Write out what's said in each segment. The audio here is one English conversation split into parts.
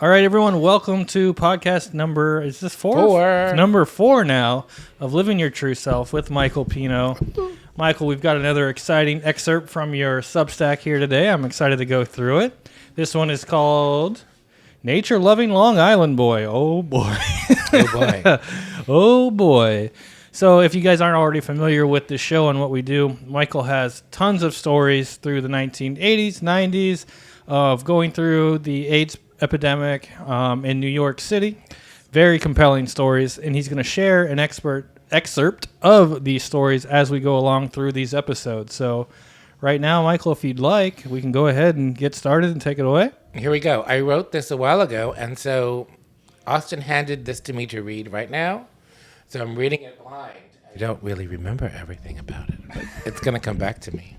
All right, everyone, welcome to podcast number, is this four? Four. Number 4 now of Living Your True Self with Michael Pino. Michael, we've got another exciting excerpt from your Substack here today. I'm excited to go through it. This one is called Nature Loving Long Island Boy. Oh, boy. Oh boy. Oh, boy. So if you guys aren't already familiar with the show and what we do, Michael has tons of stories through the 1980s, 90s of going through the AIDS epidemic in New York City. Very compelling stories, and he's going to share an excerpt of these stories as we go along through these episodes. So right now, Michael, if you'd like, we can go ahead and get started and take it away. Here we go. I wrote this a while ago, and so Austin handed this to me to read right now. So I'm reading it blind. I don't really remember everything about it, but it's going to come back to me.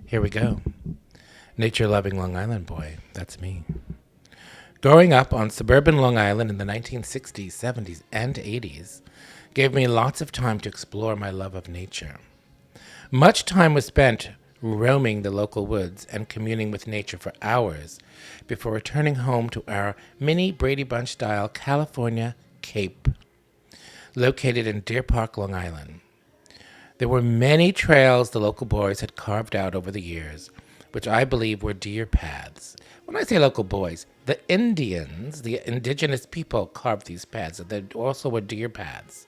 Here we go. Nature-loving Long Island boy. That's me. Growing up on suburban Long Island in the 1960s, 70s, and 80s gave me lots of time to explore my love of nature. Much time was spent roaming the local woods and communing with nature for hours before returning home to our mini Brady Bunch-style California Cape, located in Deer Park, Long Island. There were many trails the local boys had carved out over the years, which I believe were deer paths. When I say local boys, the Indians, the indigenous people, carved these paths. There also were deer paths.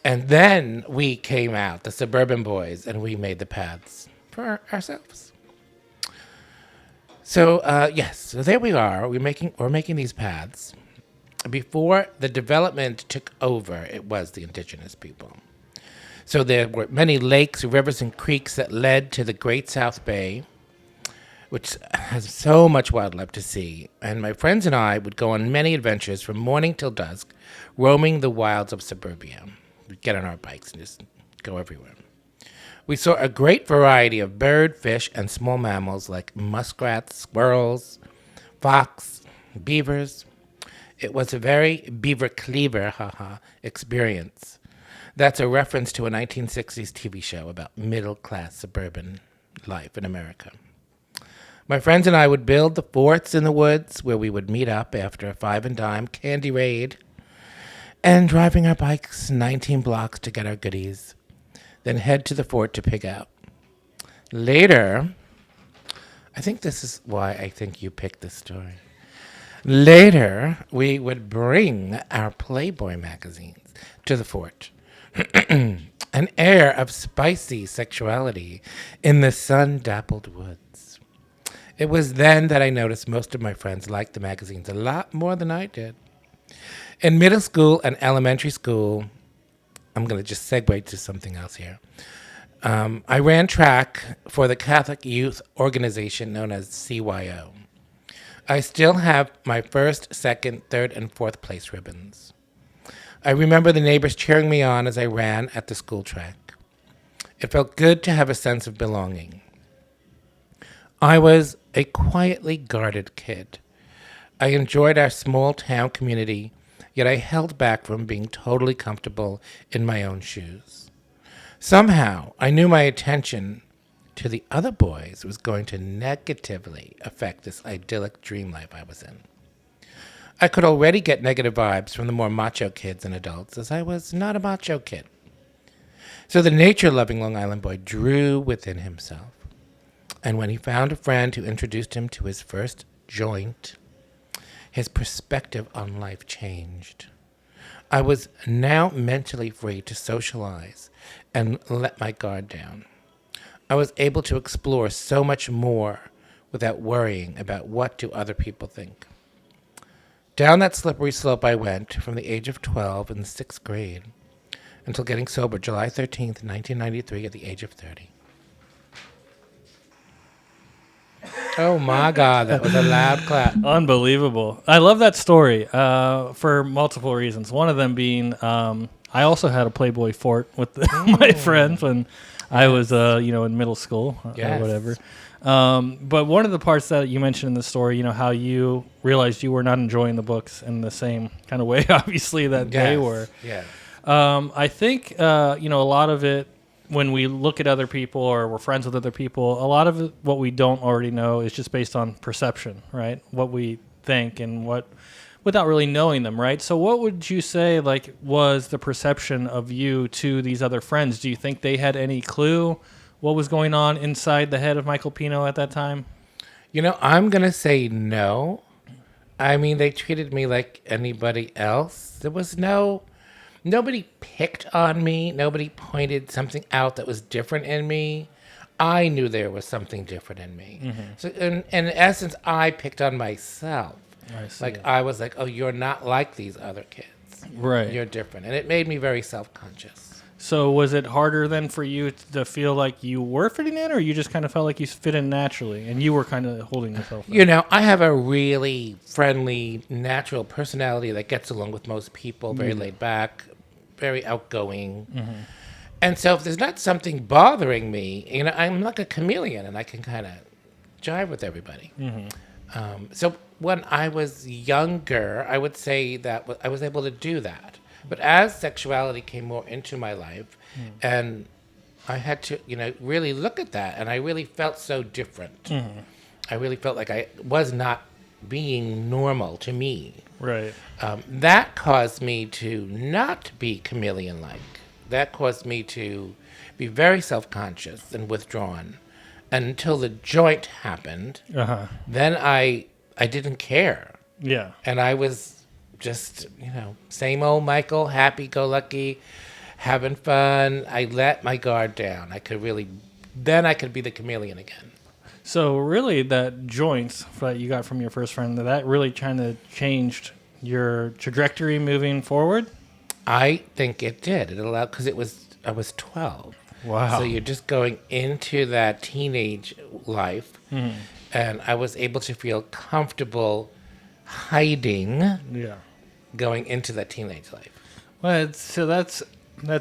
And then we came out, the suburban boys, and we made the paths for ourselves. So, yes, so there we are. We're making these paths. Before the development took over, it was the indigenous people. So there were many lakes, rivers, and creeks that led to the Great South Bay, which has so much wildlife to see. And my friends and I would go on many adventures from morning till dusk, roaming the wilds of suburbia. We'd get on our bikes and just go everywhere. We saw a great variety of bird, fish, and small mammals like muskrats, squirrels, fox, beavers. It was a very beaver cleaver, experience. That's a reference to a 1960s TV show about middle-class suburban life in America. My friends and I would build the forts in the woods where we would meet up after a 5 and dime candy raid and driving our bikes 19 blocks to get our goodies, then head to the fort to pig out. Later, I think this is why I think you picked this story. Later, we would bring our Playboy magazines to the fort. An air of spicy sexuality in the sun-dappled woods. It was then that I noticed most of my friends liked the magazines a lot more than I did. In middle school and elementary school, I'm going to just segue to something else here. I ran track for the Catholic Youth Organization known as CYO. I still have my first, second, third, and fourth place ribbons. I remember the neighbors cheering me on as I ran at the school track. It felt good to have a sense of belonging. I was a quietly guarded kid. I enjoyed our small town community, yet I held back from being totally comfortable in my own shoes. Somehow, I knew my attention to the other boys was going to negatively affect this idyllic dream life I was in. I could already get negative vibes from the more macho kids and adults, as I was not a macho kid. So the nature-loving Long Island boy drew within himself. And when he found a friend who introduced him to his first joint, his perspective on life changed. I was now mentally free to socialize and let my guard down. I was able to explore so much more without worrying about what do other people think. Down that slippery slope I went from the age of 12 in the 6th grade until getting sober July 13th, 1993 at the age of 30. Oh my God, that was a loud clap. Unbelievable. I love that story for multiple reasons. One of them being I also had a Playboy fort with my friends when I was in middle school or whatever. But one of the parts that you mentioned in the story, how you realized you were not enjoying the books in the same kind of way, obviously, that they were. Yeah. I think, a lot of it, when we look at other people or we're friends with other people, a lot of it, what we don't already know is just based on perception, right? What we think and what, without really knowing them, right? So what would you say like was the perception of you to these other friends? Do you think they had any clue what was going on inside the head of Michael Pino at that time? I'm going to say no. I mean, they treated me like anybody else. There was nobody picked on me. Nobody pointed something out that was different in me. I knew there was something different in me. So in essence, I picked on myself. I see. Like I was like, oh, you're not like these other kids. Right. You're different. And it made me very self-conscious. So was it harder then for you to feel like you were fitting in, or you just kind of felt like you fit in naturally and you were kind of holding yourself up? I have a really friendly, natural personality that gets along with most people, very laid back, very outgoing. And so if there's not something bothering me, I'm like a chameleon and I can kind of jive with everybody. So when I was younger, I would say that I was able to do that. But as sexuality came more into my life, and I had to, really look at that, and I really felt so different. I really felt like I was not being normal to me. Right. That caused me to not be chameleon-like. That caused me to be very self-conscious and withdrawn until the joint happened. Then I didn't care. Yeah. And I was just, same old Michael, happy-go-lucky, having fun. I let my guard down. Then I could be the chameleon again. So really that joints that you got from your first friend, that really kind of changed your trajectory moving forward? I think it did. It allowed, because I was 12. Wow. So you're just going into that teenage life, and I was able to feel comfortable hiding Yeah. going into that teenage life. Well, so that's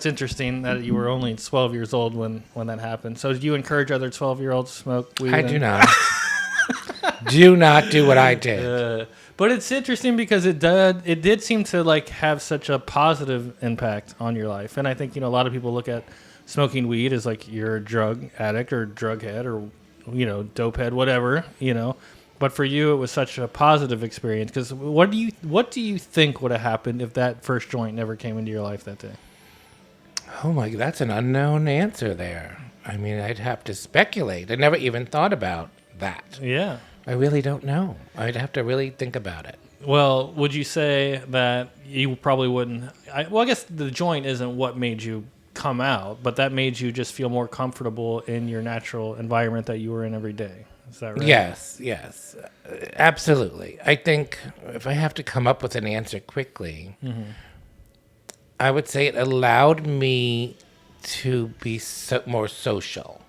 interesting that you were only 12 years old when that happened. So do you encourage other 12-year-olds to smoke weed? I do not. Do not do what I did. But it's interesting because it did seem to like have such a positive impact on your life. And I think, a lot of people look at smoking weed as like you're a drug addict or drug head or, dope head, whatever, But for you, it was such a positive experience. Because what do you think would have happened if that first joint never came into your life that day? Oh my, that's an unknown answer there. I mean, I'd have to speculate. I never even thought about that. Yeah. I really don't know. I'd have to really think about it. Well, would you say that you probably wouldn't? I guess the joint isn't what made you come out, but that made you just feel more comfortable in your natural environment that you were in every day. Is that right? Yes, absolutely. I think if I have to come up with an answer quickly, I would say it allowed me to be more social,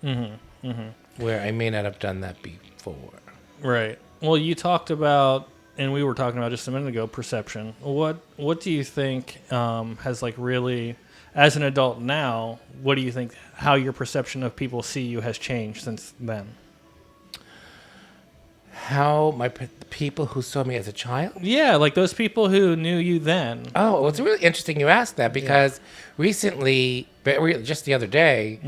where I may not have done that before. Right. Well, you talked about, and we were talking about just a minute ago, perception. What do you think has like really, as an adult now, what do you think how your perception of people see you has changed since then? How people who saw me as a child? Yeah, like those people who knew you then. Oh, well, it's really interesting you asked that because recently, just the other day,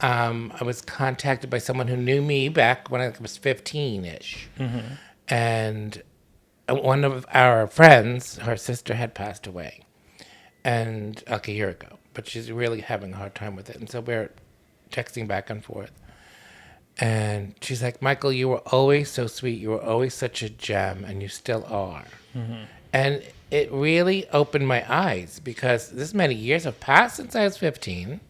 I was contacted by someone who knew me back when I was 15-ish. And one of our friends, her sister had passed away, and like a year ago. But she's really having a hard time with it. And so we're texting back and forth. And she's like, Michael, you were always so sweet. You were always such a gem, and you still are. And it really opened my eyes because this many years have passed since I was 15.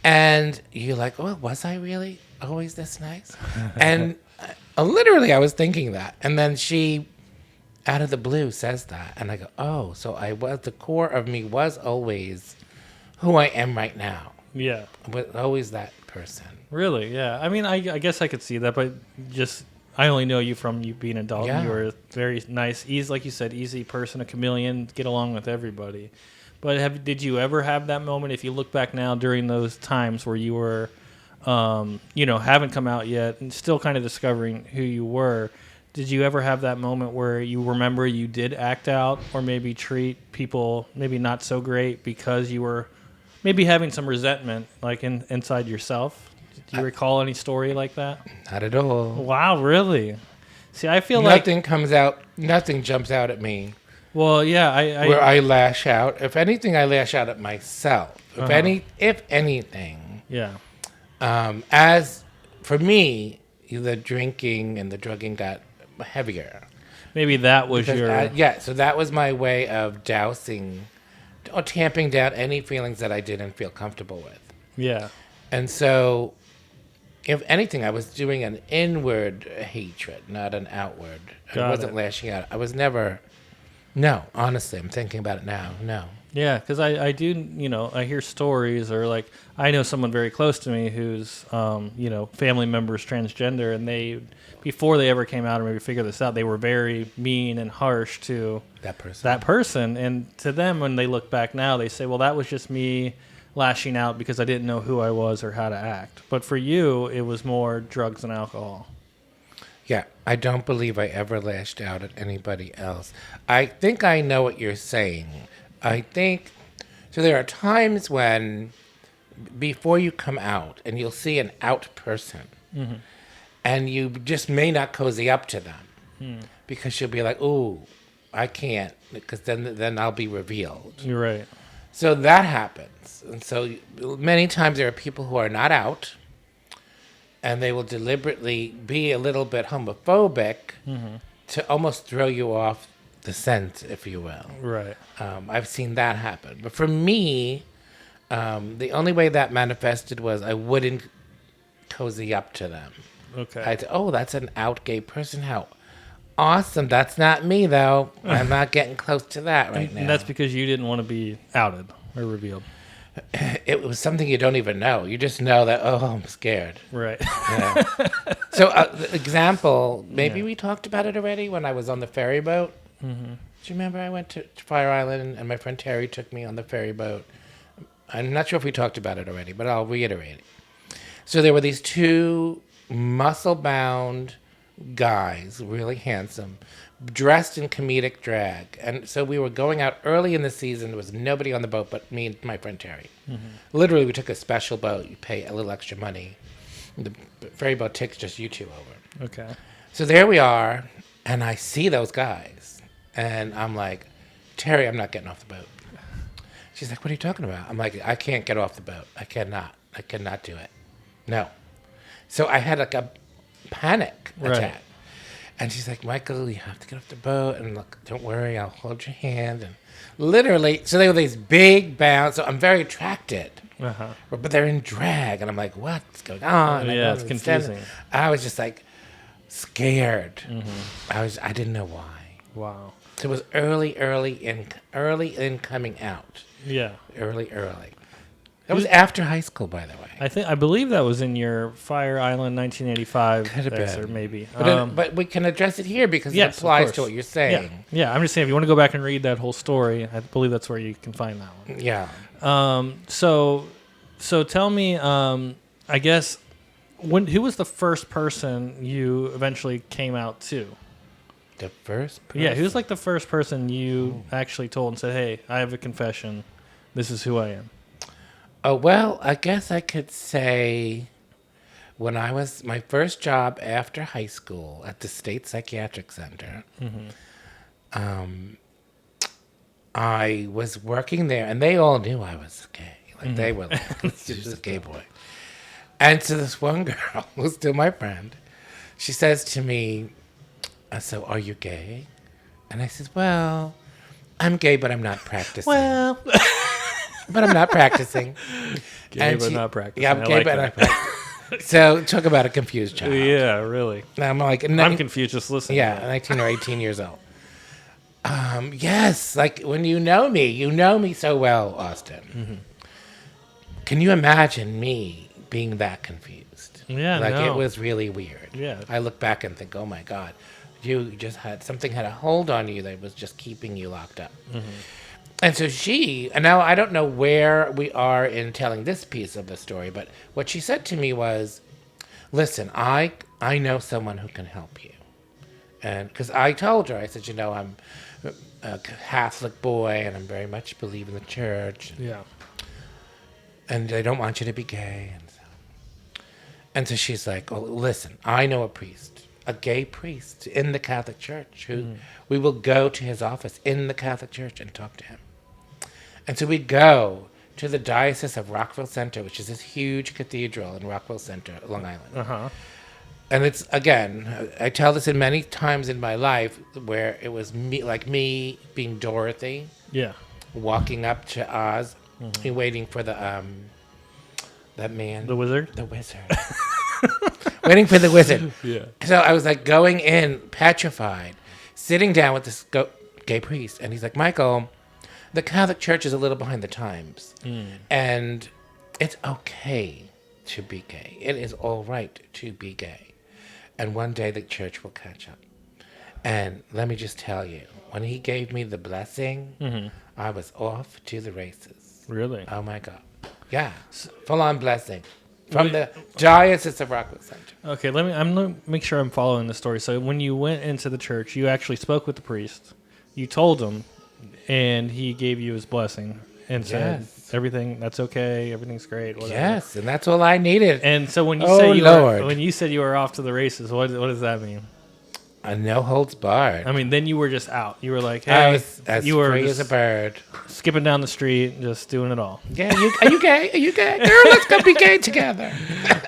And you're like, oh, was I really always this nice? And literally, I was thinking that. And then she, out of the blue, says that. And I go, oh, so the core of me was always who I am right now. Yeah. I was always that person. Really? Yeah. I mean, I guess I could see that, but I only know you from you being an adult. Yeah. You were a very nice, easy, like you said, easy person, a chameleon, get along with everybody. But did you ever have that moment, if you look back now during those times where you were, haven't come out yet and still kind of discovering who you were, did you ever have that moment where you remember you did act out or maybe treat people maybe not so great because you were maybe having some resentment like inside yourself? Do you recall any story like that? Not at all. Wow, really? See, I feel like, nothing jumps out at me well, yeah, where I lash out. If anything, I lash out at myself. If anything, yeah, as for me, the drinking and the drugging got heavier. maybe that was Because your, so that was my way of dousing or tamping down any feelings that I didn't feel comfortable with. yeah, And so, if anything, I was doing an inward hatred, not an outward. Got I wasn't it. lashing out. I was never. No, honestly, I'm thinking about it now. No. yeah, because I do, I hear stories, or like I know someone very close to me who's, family members transgender, and they, before they ever came out or maybe figured this out, they were very mean and harsh to That person. And to them, when they look back now, they say, well, that was just me lashing out because I didn't know who I was or how to act. But for you, it was more drugs and alcohol. Yeah, I don't believe I ever lashed out at anybody else. I think I know what you're saying. I think so. There are times when, before you come out, and you'll see an out person, and you just may not cozy up to them because you'll be like, "Ooh, I can't," because then I'll be revealed. You're right. So that happens, and so many times there are people who are not out, and they will deliberately be a little bit homophobic to almost throw you off the scent, if you will. Right. I've seen that happen. But for me, the only way that manifested was I wouldn't cozy up to them. Okay. I'd say, oh, that's an out gay person. How awesome. That's not me, though. I'm not getting close to that right now. And that's because you didn't want to be outed or revealed. It was something you don't even know. You just know that, oh, I'm scared. Right. Yeah. So, example, maybe we talked about it already when I was on the ferry boat. Mm-hmm. Do you remember I went to Fire Island and my friend Terry took me on the ferry boat? I'm not sure if we talked about it already, but I'll reiterate it. So there were these two muscle-bound guys, really handsome, dressed in comedic drag. And so we were going out early in the season. There was nobody on the boat but me and my friend Terry. Mm-hmm. Literally, we took a special boat. You pay a little extra money. The ferry boat takes just you two over. Okay. So there we are, and I see those guys. And I'm like, Terry, I'm not getting off the boat. She's like, what are you talking about? I'm like, I can't get off the boat. I cannot do it. No. So I had like a panic attack. And she's like, Michael, you have to get off the boat. And look, don't worry, I'll hold your hand. And literally, so they were these big bounds. So I'm very attracted. Uh-huh. But they're in drag. And I'm like, what's going on? Yeah, it's confusing. I was just like scared. Mm-hmm. I didn't know why. Wow. So it was early in coming out. Yeah. Early. That was after high school, by the way. I believe that was in your Fire Island 1985 Could have been. excerpt, maybe. But we can address it here because yes, it applies of to course. what you're saying. Yeah, I'm just saying, if you want to go back and read that whole story, I believe that's where you can find that one. Yeah. So tell me, I guess, who was the first person you eventually came out to? The first person? Yeah, who's like the first person you actually told and said, hey, I have a confession. This is who I am. Oh, well, I guess I could say when I was my first job after high school at the State Psychiatric Center, I was working there, and they all knew I was gay. Like, they were like, this is just a gay boy. And so this one girl, who's still my friend, she says to me, so are you gay? And I says, well, I'm gay, but I'm not practicing. But I'm not practicing. Gay, but not practicing. Yeah, I'm gay, but not practicing. So talk about a confused child. Yeah, really. And I'm like, I'm confused just listening. Yeah, 19 or 18 years old. Yes, like when you know me so well, Austin. Mm-hmm. Can you imagine me being that confused? Yeah, like no. It was really weird. Yeah. I look back and think, oh my God, you just had a hold on you that was just keeping you locked up. Mm-hmm. And so and now I don't know where we are in telling this piece of the story, but what she said to me was, listen, I know someone who can help you. And because I told her, I said, I'm a Catholic boy and I'm very much believe in the church. Yeah. And I don't want you to be gay. And so she's like, oh, listen, I know a priest. a gay priest in the Catholic Church who we will go to his office in the Catholic Church and talk to him. And so we go to the Diocese of Rockville Center, which is this huge cathedral in Rockville Center, Long Island. Uh-huh. And it's, again, I tell this in many times in my life where it was me being Dorothy, Yeah. walking up to Oz and waiting for that man. The wizard? The wizard. Waiting for the wizard. Yeah. So I was like going in petrified, sitting down with this gay priest. And he's like, Michael, the Catholic Church is a little behind the times. And it's okay to be gay. It is all right to be gay. And one day the church will catch up. And let me just tell you, when he gave me the blessing, I was off to the races. Really? Oh my God. Yeah. Full on blessing. From the Diocese of Rockville Center. Okay, I'm gonna make sure I'm following the story. So when you went into the church, you actually spoke with the priest. You told him, and he gave you his blessing and said everything that's okay, everything's great. Whatever. Yes, and that's all I needed. And so when you said you were off to the races, what does that mean? A no holds barred. I mean, then you were just out. You were like, hey, I was as you were free as a bird. skipping down the street, just doing it all. Yeah, are you gay? Are you gay? Girl, let's go be gay together.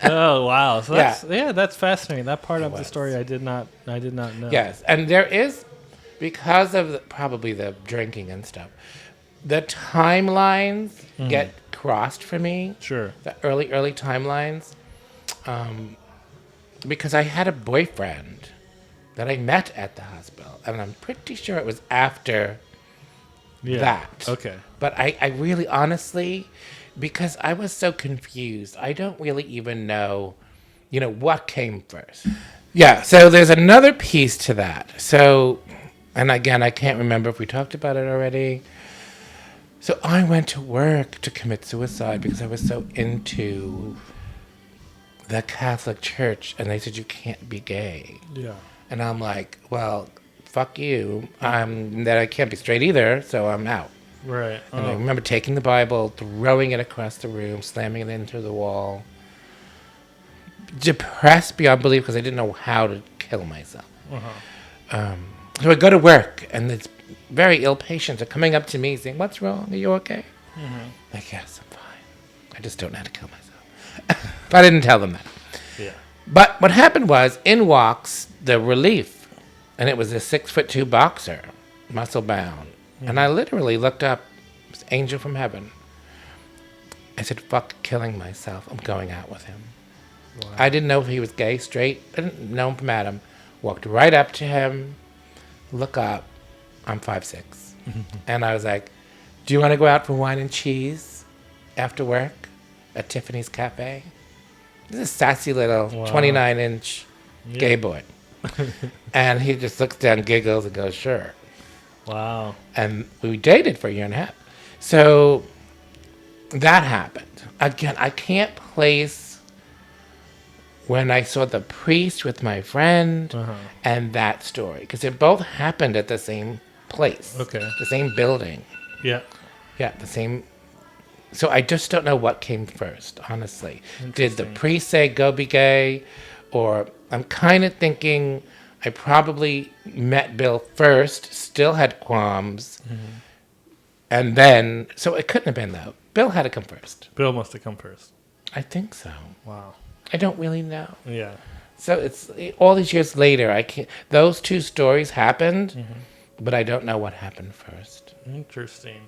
Oh wow! So that's fascinating. That part of the story I did not know. Yes, and there is, because of probably the drinking and stuff, the timelines get crossed for me. Sure. The early timelines, because I had a boyfriend that I met at the hospital, and I'm pretty sure it was after that. Okay. But I really honestly, because I was so confused, I don't really even know, what came first. Yeah, so there's another piece to that. So, and again, I can't remember if we talked about it already. So I went to work to commit suicide because I was so into the Catholic Church, and they said, you can't be gay. Yeah. And I'm like, well, fuck you. That I can't be straight either, so I'm out. Right. And I remember taking the Bible, throwing it across the room, slamming it into the wall. Depressed beyond belief because I didn't know how to kill myself. So I go to work, and these very ill patients are coming up to me saying, what's wrong? Are you okay? Like, yes, I'm fine. I just don't know how to kill myself. But I didn't tell them that. Yeah. But what happened was, in walks the relief, and it was a 6'2" boxer, muscle bound. And I literally looked up, it was angel from heaven. I said, fuck killing myself. I'm going out with him. Wow. I didn't know if he was gay, straight. I didn't know him from Adam. Walked right up to him, look up. I'm 5'6". And I was like, do you want to go out for wine and cheese after work at Tiffany's Cafe? This is a sassy little 29-inch gay boy. And he just looks down, giggles, and goes, sure. Wow. And we dated for a year and a half. So that happened. Again, I can't place when I saw the priest with my friend and that story, because it both happened at the same place. Okay. The same building. Yeah. Yeah, the same. So I just don't know what came first, honestly. Did the priest say, go be gay? Or I'm kind of thinking I probably met Bill first, still had qualms. And then, so it couldn't have been though. Bill had to come first. Bill must have come first. I think so. Wow. I don't really know. Yeah. So it's all these years later. I can't. Those two stories happened, but I don't know what happened first. Interesting.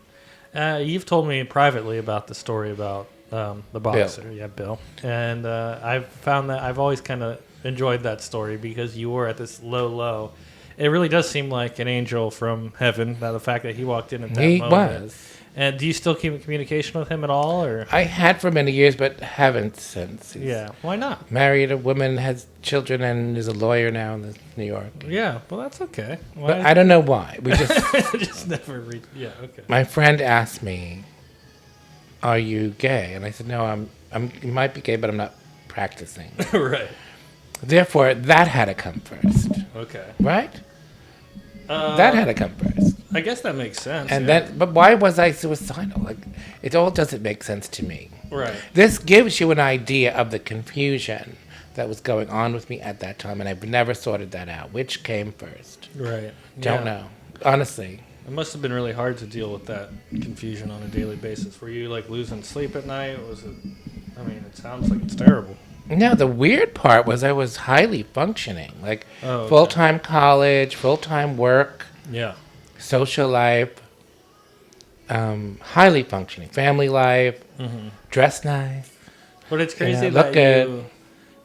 You've told me privately about the story about the boxer, Bill. And I've found that I've always kind of enjoyed that story because you were at this low. It really does seem like an angel from heaven. Now the fact that he walked in at that moment. He was. And do you still keep in communication with him at all, or? I had for many years, but haven't since. He's why not? married a woman, has children, and is a lawyer now in New York. Yeah, well, that's okay. But I don't know why. We just just never read. Yeah, okay. My friend asked me, "Are you gay?" And I said, "No, I'm. You might be gay, but I'm not practicing." Right. Therefore, that had to come first. Okay. Right. That had to come first. I guess that makes sense. And then, but why was I suicidal? Like, it all doesn't make sense to me. Right. This gives you an idea of the confusion that was going on with me at that time, and I've never sorted that out. Which came first? Right. Don't know. Honestly. It must have been really hard to deal with that confusion on a daily basis. Were you like losing sleep at night? Was it? I mean, it sounds like it's terrible. No, the weird part was I was highly functioning, like Okay. full-time college, full-time work, Yeah. social life, highly functioning, family life, dress nice. But it's crazy look that good.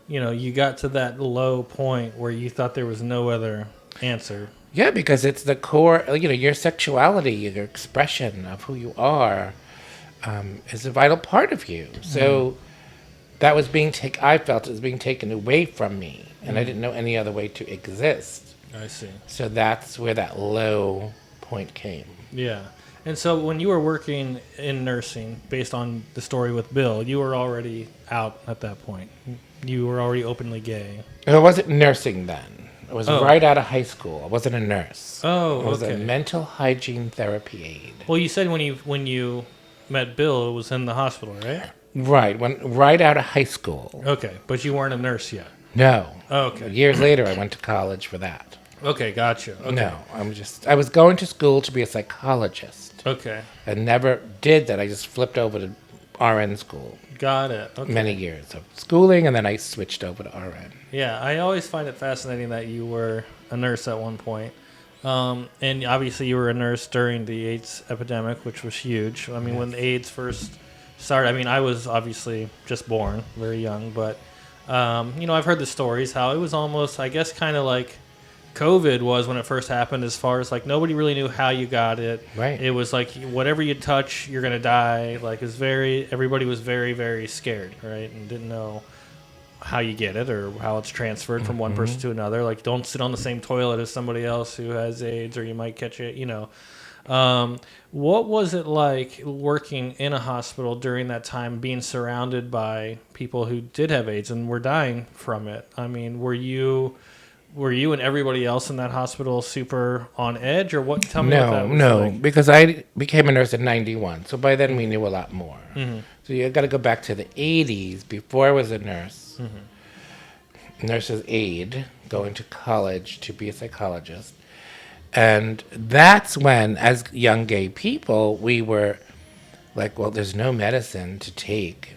you got to that low point where you thought there was no other answer. Yeah, because it's the core, your sexuality, your expression of who you are is a vital part of you. So that was I felt it was being taken away from me, and I didn't know any other way to exist. I see. So that's where that low point came. Yeah. And so when you were working in nursing, based on the story with Bill, you were already out at that point. You were already openly gay. And I wasn't nursing then. I was Oh. right out of high school. I wasn't a nurse. Oh, I was okay. a mental hygiene therapy aide. Well, you said when you met Bill, it was in the hospital, right? Right, right out of high school. Okay, but you weren't a nurse yet. No. Oh, okay. Years later, I went to college for that. Okay, gotcha. Okay. No, I was going to school to be a psychologist Okay, and never did that. I just flipped over to RN school. got it. Okay. Many years of schooling, and then I switched over to RN. Yeah, I always find it fascinating that you were a nurse at one point. And obviously you were a nurse during the AIDS epidemic, which was huge. I mean, when AIDS first started, I mean, I was obviously just born, very young, but, I've heard the stories, how it was almost, I guess, kind of like COVID was when it first happened, as far as like nobody really knew how you got it. Right. It was like whatever you touch, you're going to die. Like everybody was very, very scared, right? And didn't know how you get it or how it's transferred from one person to another. Like, don't sit on the same toilet as somebody else who has AIDS, or you might catch it. What was it like working in a hospital during that time, being surrounded by people who did have AIDS and were dying from it? I mean, were you and everybody else in that hospital super on edge, or what? Tell me what that was like. Because I became a nurse in '91, so by then we knew a lot more. So you got to go back to the '80s. Before I was a nurse, nurse's aide, going to college to be a psychologist, and that's when, as young gay people, we were like, well, there's no medicine to take.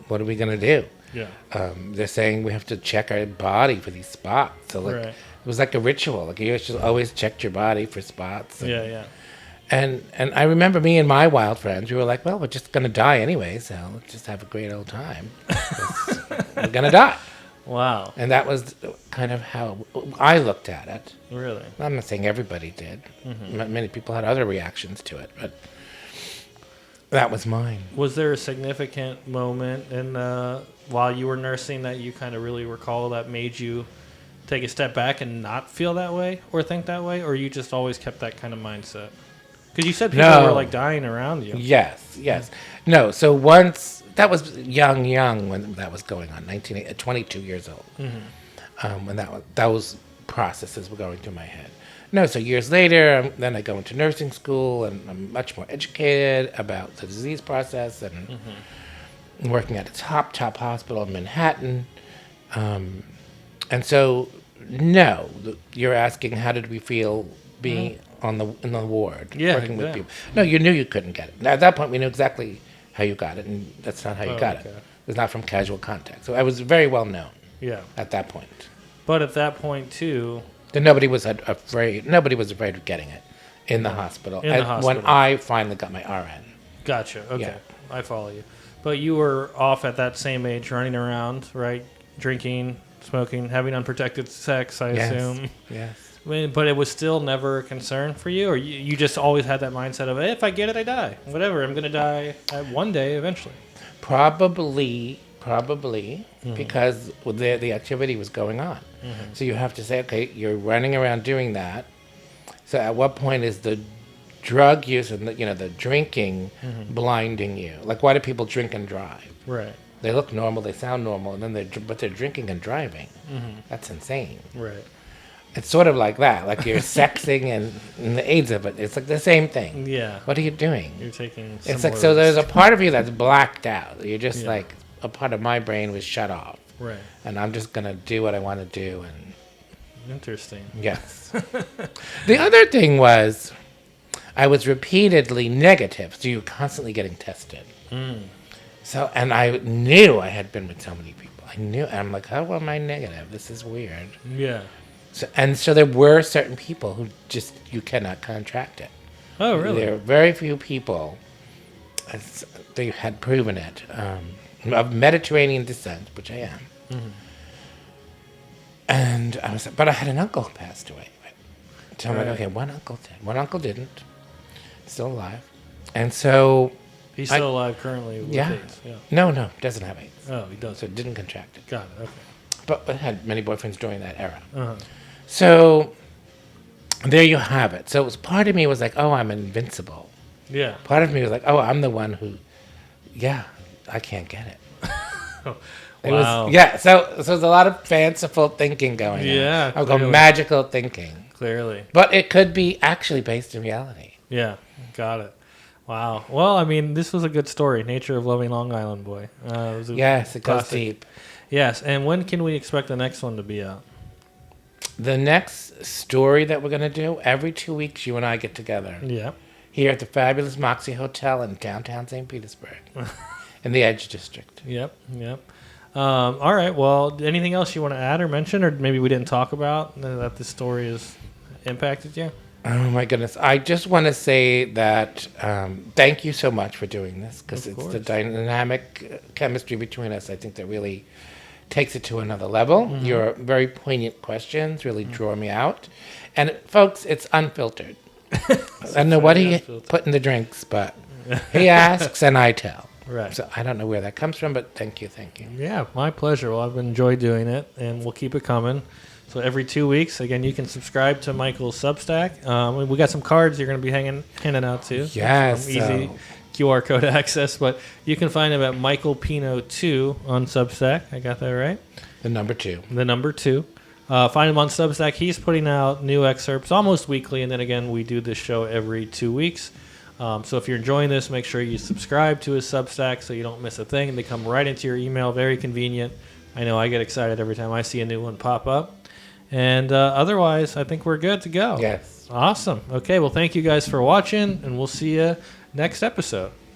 What are we gonna do? Yeah. They're saying we have to check our body for these spots. So Right. It was like a ritual. Like you should always check your body for spots. Yeah. And I remember me and my wild friends, we were like, well, we're just gonna die anyway, so let's just have a great old time. We're gonna die. Wow. And that was kind of how I looked at it. Really? I'm not saying everybody did. Many people had other reactions to it, but that was mine. Was there a significant moment in while you were nursing that you kind of really recall that made you take a step back and not feel that way or think that way, or you just always kept that kind of mindset? Because you said people were like dying around you. Yes. No, so once, that was young when that was going on, 22 years old, when those processes were going through my head. No, so years later, then I go into nursing school, and I'm much more educated about the disease process, and working at a top hospital in Manhattan. And so, no, you're asking how did we feel being in the ward, working with people. No, you knew you couldn't get it. Now, at that point, we knew exactly how you got it, and that's not how you got it. It was not from casual contact. So I was very well known at that point. But at that point, too... Then nobody was afraid of getting it in the hospital. When I finally got my RN. Gotcha. Okay. Yeah. I follow you. But you were off at that same age, running around, right? Drinking, smoking, having unprotected sex, I assume. Yes. But it was still never a concern for you? Or you just always had that mindset of, hey, if I get it, I die. Whatever, I'm going to die one day eventually. Probably, because the activity was going on. So you have to say, okay, you're running around doing that. So at what point is the drug use and the drinking blinding you? Like, why do people drink and drive? Right. They look normal, they sound normal, and then but they're drinking and driving. That's insane. Right. It's sort of like that, like you're sexing and the AIDS of it. It's like the same thing. Yeah. What are you doing? You're taking. It's like, so there's a part of you that's blacked out. You're just like, a part of my brain was shut off. Right. And I'm just going to do what I want to do. And Interesting. yes. The other thing was I was repeatedly negative. So you're constantly getting tested. So, and I knew I had been with so many people. I knew. I'm like, how am I negative? This is weird. Yeah. So there were certain people who just, you cannot contract it. Oh, really? There are very few people, as they had proven it, of Mediterranean descent, which I am. And I was, but I had an uncle who passed away. So I'm like, okay, one uncle did. One uncle didn't. Still alive. And so... He's still alive currently with Yeah. AIDS. Yeah. No, doesn't have AIDS. Oh, he does. So didn't contract it. Got it. Okay. But had many boyfriends during that era. Uh-huh. So there you have it. So it was, part of me was like, oh, I'm invincible. Yeah. Part of me was like, oh, I'm the one who, yeah, I can't get it. It Wow. was, yeah, so there's a lot of fanciful thinking going on. Yeah, I'll go clearly. magical thinking. Clearly. But it could be actually based in reality. Yeah. Got it. Wow. Well, I mean, this was a good story. Nature of Loving Long Island Boy. It was a Yes, it goes classic. deep. Yes. And when can we expect the next one to be out? The next story that we're going to do, every 2 weeks, you and I get together Yeah. here at the fabulous Moxie Hotel in downtown St. Petersburg in the Edge District. Yep. Yep. All right. Well, anything else you want to add or mention, or maybe we didn't talk about that this story has impacted you? Oh my goodness. I just want to say that thank you so much for doing this, because Of it's the course. dynamic chemistry between us, I think, that really takes it to another level. Your very poignant questions really draw me out. And folks, it's unfiltered. I don't know what he unfiltered. put in the drinks, but he asks and I tell. Right. So I don't know where that comes from, but thank you. Yeah, my pleasure. Well, I've enjoyed doing it, and we'll keep it coming. So every 2 weeks, again, you can subscribe to Michael's Substack. We got some cards you're going to be handing out too. Yes, Some easy QR code access, but you can find him at Michael Pino 2 on Substack. I got that right? The number 2. The number 2. Find him on Substack. He's putting out new excerpts almost weekly, and then again, we do this show every 2 weeks. So if you're enjoying this, make sure you subscribe to his Substack so you don't miss a thing. They come right into your email, very convenient. I know I get excited every time I see a new one pop up. And otherwise, I think we're good to go. Yes. Awesome. Okay, well, thank you guys for watching, and we'll see you next episode.